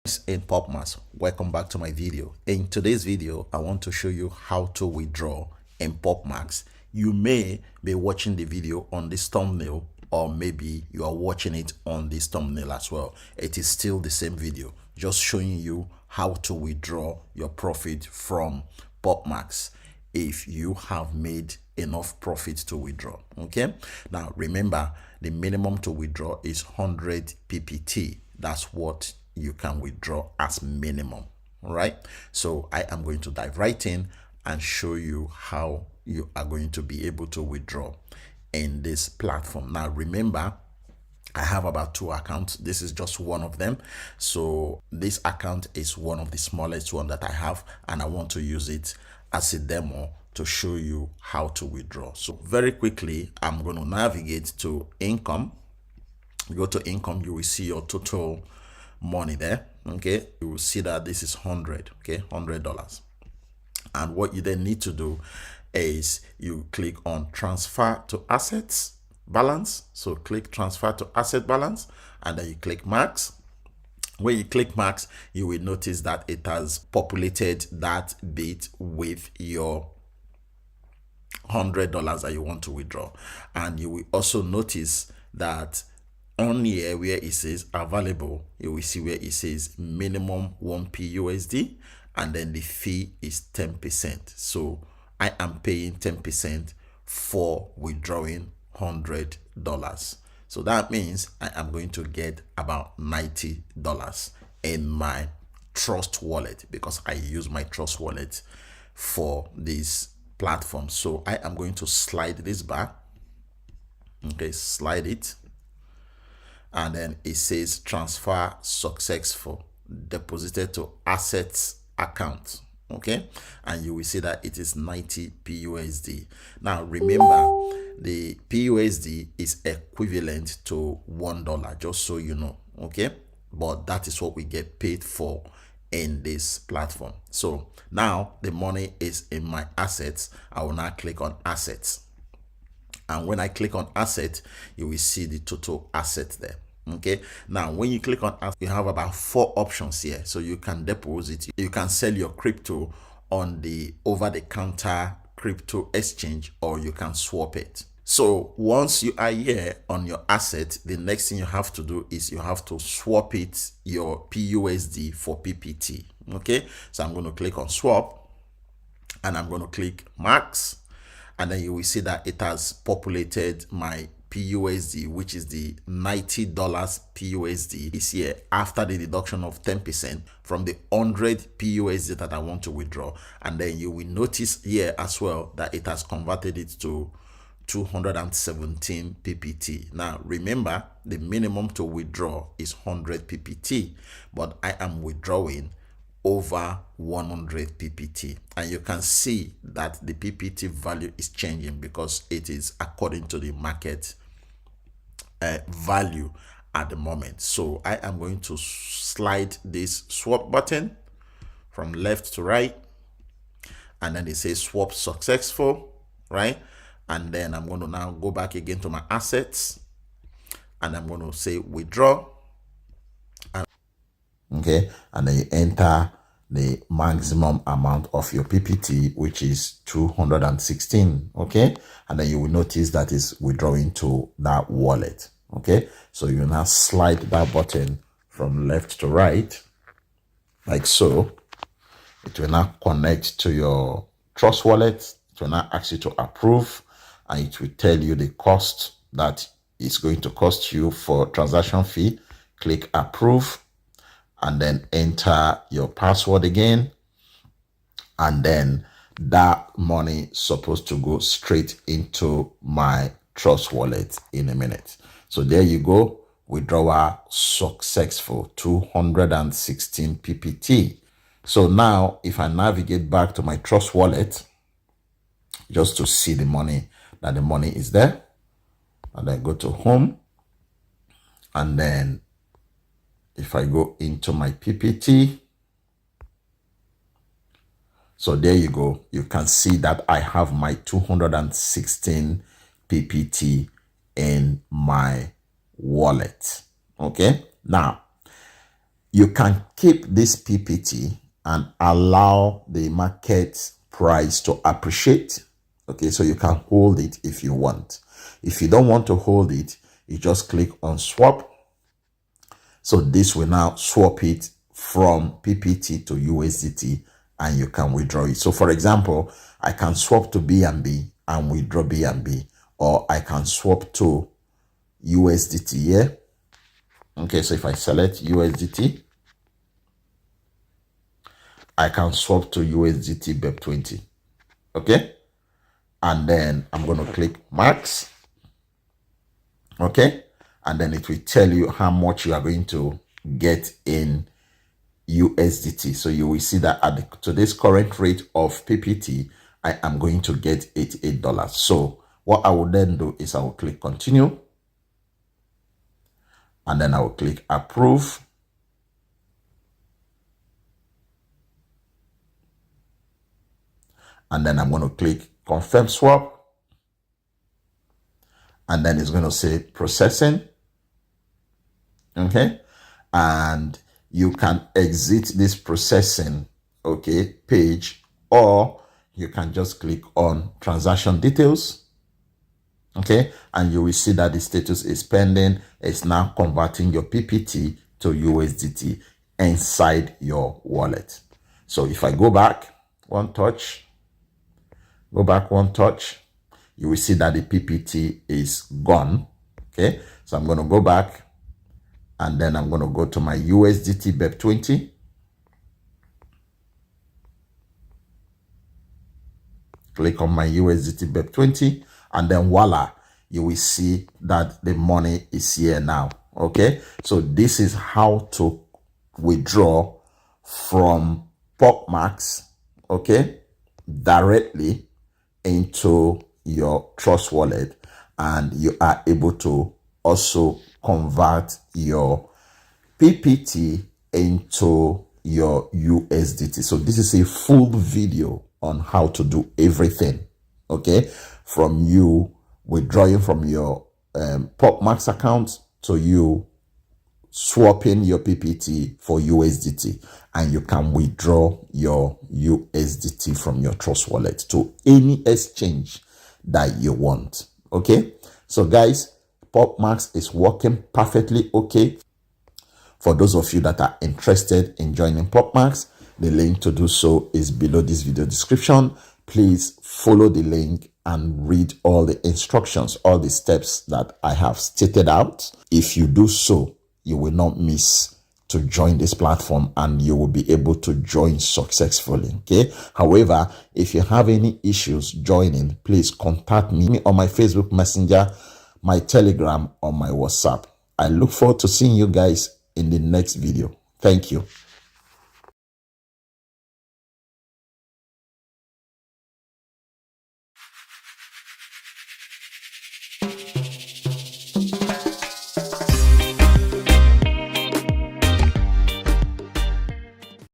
In PopMass, welcome back to my video. In today's video, I want to show you how to withdraw in PopMass. You may be watching the video on this thumbnail, or maybe you are watching it on this thumbnail as well. It is still the same video, just showing you how to withdraw your profit from PopMass if you have made enough profit to withdraw. Okay, now remember, the minimum to withdraw is 100 ppt. That's what you can withdraw as minimum. All right, so I am going to dive right in and show you how you are going to be able to withdraw in this platform. Now remember, I have about 2 accounts. This is just one of them. So this account is one of the smallest one that I have, and I want to use it as a demo to show you how to withdraw. So very quickly, I'm going to navigate to income. Go to income, you will see your total money there. Okay, you will see that this is 100. Okay, $100. And what you then need to do is you click on transfer to assets balance. So click transfer to asset balance, and then you click max. When you click max, you will notice that it has populated that bit with your $100 that you want to withdraw. And you will also notice that on here where it says available, you will see where it says minimum 1p USD, and then the fee is 10%. So I am paying 10% for withdrawing $100. So that means I am going to get about $90 in my Trust wallet, because I use my Trust wallet for this platform. So I am going to slide this bar. Okay, slide it, and then it says transfer successful, deposited to assets account. Okay, and you will see that it is 90 PUSD. Now remember, the PUSD is equivalent to $1, just so you know. Okay, but that is what we get paid for in this platform. So now the money is in my assets. I will now click on assets, and when I click on asset, you will see the total asset there. Okay, now when you click on asset, you have about 4 options here. So you can deposit, you can sell your crypto on the over-the-counter crypto exchange, or you can swap it. So once you are here on your asset, the next thing you have to do is you have to swap it, your PUSD for PPT. Okay, so I'm going to click on swap, and I'm going to click max, and then you will see that it has populated my PUSD, which is the $90 PUSD is here after the deduction of 10% from the 100 PUSD that I want to withdraw. And then you will notice here as well that it has converted it to 217 ppt. Now remember, the minimum to withdraw is 100 ppt, but I am withdrawing over 100 ppt, and you can see that the ppt value is changing because it is according to the market value at the moment. So I am going to slide this swap button from left to right, and then it says swap successful, right? And then I'm going to now go back again to my assets, and I'm going to say withdraw. Okay, and then you enter the maximum amount of your PPT, which is 216. Okay, and then you will notice that is withdrawing to that wallet. Okay, so you now slide that button from left to right, like so. It will now connect to your Trust wallet. It will now ask you to approve, and it will tell you the cost that it's going to cost you for transaction fee. Click approve, and then enter your password again, and then that money is supposed to go straight into my Trust wallet in a minute. So there you go, withdrawal successful, 216 ppt. So now if I navigate back to my Trust wallet just to see the money, that the money is there, and then go to home, and then if I go into my PPT, so there you go, you can see that I have my 216 PPT in my wallet. Okay, now You can keep this PPT and allow the market price to appreciate. Okay, so you can hold it if you want. If you don't want to hold it, you just click on swap. So this will now swap it from PPT to USDT and you can withdraw it. So for example, I can swap to BNB and withdraw BNB, or I can swap to USDT here. Okay, so if I select USDT, I can swap to USDT BEP20. Okay, and then I'm going to click max. Okay, and then it will tell you how much you are going to get in USDT. So you will see that at today's current rate of PPT, I am going to get $88. So what I will then do is I will click continue, and then I will click approve. And then I'm going to click confirm swap. And then it's going to say processing. Okay. And you can exit this processing, okay, page, or you can just click on transaction details. Okay. And you will see that the status is pending. It's now converting your PPT to USDT inside your wallet. So if I go back one touch, you will see that the PPT is gone. Okay, so I'm going to go back, and then I'm going to go to my USDT BEP20. Click on my USDT BEP20, and then voila, you will see that the money is here now. Okay, so this is how to withdraw from PopMax, okay, directly into your Trust wallet, and you are able to also convert your PPT into your USDT. So this is a full video on how to do everything, okay, from you withdrawing from your PopMax account to you swapping your PPT for USDT, and you can withdraw your USDT from your Trust wallet to any exchange that you want. Okay, so guys, PopMax is working perfectly okay. For those of you that are interested in joining PopMax, the link to do so is below this video description. Please follow the link and read all the instructions, all the steps that I have stated out. If you do so, you will not miss to join this platform, and you will be able to join successfully. Okay. However, if you have any issues joining, please contact me on my Facebook Messenger, my Telegram, or my WhatsApp. I look forward to seeing you guys in the next video. Thank you.